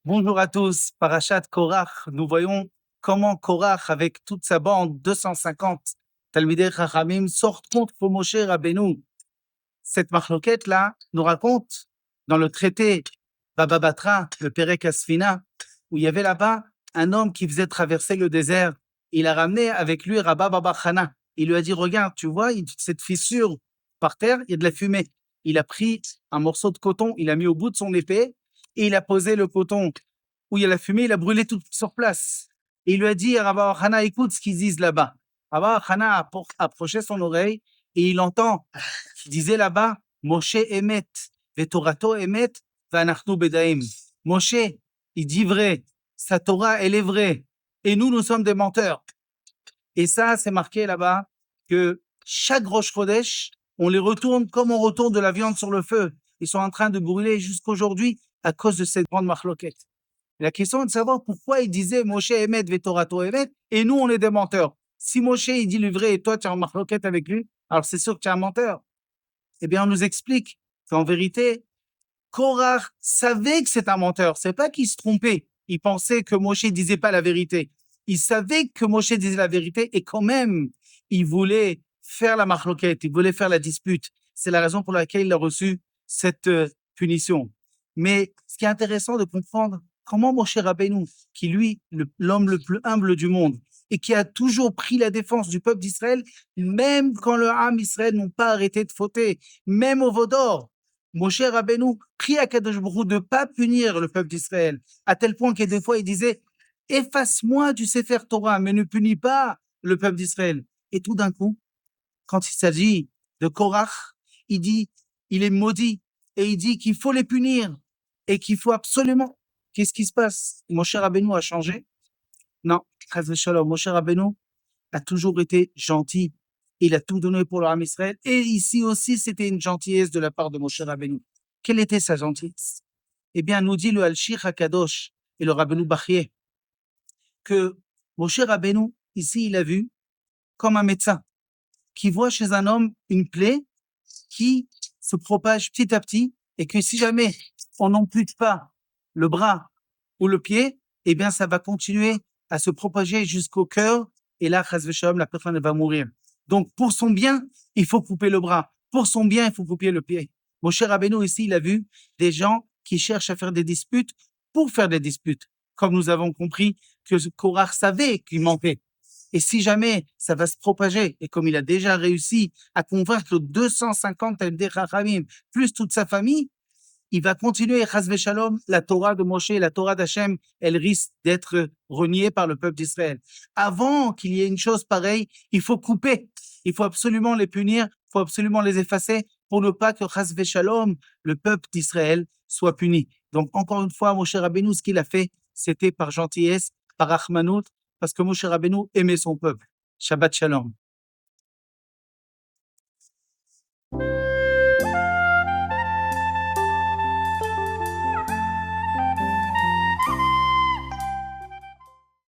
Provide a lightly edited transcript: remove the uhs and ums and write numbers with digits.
Bonjour à tous, Parashat Korach, nous voyons comment Korach, avec toute sa bande, 250 Talmidei Chachamim, sortent contre Moshe Rabbeinu. Cette marloquette-là nous raconte, dans le traité Baba Batra, le Perek Asfina, où il y avait là-bas un homme qui faisait traverser le désert. Il a ramené avec lui Rabba Baba Chana. Il lui a dit, regarde, tu vois, cette fissure par terre, il y a de la fumée. Il a pris un morceau de coton, il a mis au bout de son épée, et il a posé le coton où il y a la fumée, il a brûlé tout sur place. Et il lui a dit à Rabba Hana, écoute ce qu'ils disent là-bas. Rabba Hana a approché son oreille et il entend qui disait là-bas, Moshe Emet, Vetorato Emet, Vanachnu Bedaim. Moshe, il dit vrai, sa Torah, elle est vraie, et nous sommes des menteurs. Et ça, c'est marqué là-bas que chaque Rosh Chodesh, on les retourne comme on retourne de la viande sur le feu. Ils sont en train de brûler jusqu'aujourd'hui à cause de cette grande marloquette. La question est de savoir pourquoi il disait Moshe Emet, Vetorato Emet, et nous, on est des menteurs. Si Moshe, il dit le vrai et toi, tu as une marloquette avec lui, alors c'est sûr que tu es un menteur. Eh bien, on nous explique qu'en vérité, Korach savait que c'est un menteur. C'est pas qu'il se trompait. Il pensait que Moshe disait pas la vérité. Il savait que Moshe disait la vérité et quand même, il voulait faire la marloquette, il voulait faire la dispute. C'est la raison pour laquelle il a reçu cette punition. Mais ce qui est intéressant de comprendre, comment Moshe Rabbeinu, qui lui, l'homme le plus humble du monde, et qui a toujours pris la défense du peuple d'Israël, même quand le Ham Israël n'ont pas arrêté de fauter, même au Vaudor, Moshe Rabbeinu prie à Kadosh Baruch Hu de ne pas punir le peuple d'Israël, à tel point que des fois il disait « Efface-moi du Sefer Torah, mais ne punis pas le peuple d'Israël. » Et tout d'un coup, quand il s'agit de Korach, il dit, il est maudit, et il dit qu'il faut les punir, et qu'il faut absolument... Qu'est-ce qui se passe? Moshe Rabbeinu a changé? Non, Chas v'Shalom, Moshe Rabbeinu a toujours été gentil. Il a tout donné pour le Ham Israël. Et ici aussi, c'était une gentillesse de la part de Moshe Rabbeinu. Quelle était sa gentillesse? Eh bien, nous dit le Al-Shir HaKadosh et le Rabbeinu Bachye que Moshe Rabbeinu, ici, il a vu comme un médecin qui voit chez un homme une plaie qui se propage petit à petit et que si jamais on n'ampute pas le bras ou le pied, eh bien, ça va continuer à se propager jusqu'au cœur et là, chas v'shalom, la personne va mourir. Donc, pour son bien, il faut couper le bras. Pour son bien, il faut couper le pied. Moshe Rabbeinu, ici, il a vu des gens qui cherchent à faire des disputes pour faire des disputes. Comme nous avons compris que Korach savait qu'il mentait. Et si jamais ça va se propager, et comme il a déjà réussi à convaincre 250 Talmidei Chachamim, plus toute sa famille, il va continuer, chas v'shalom, la Torah de Moshe, la Torah d'Hachem, elle risque d'être reniée par le peuple d'Israël. Avant qu'il y ait une chose pareille, il faut couper. Il faut absolument les punir, il faut absolument les effacer pour ne pas que chas v'shalom, le peuple d'Israël, soit puni. Donc, encore une fois, Moshe Rabbeinu, ce qu'il a fait, c'était par gentillesse, par rachmanout, parce que Moshe Rabbeinu aimait son peuple. Shabbat Shalom.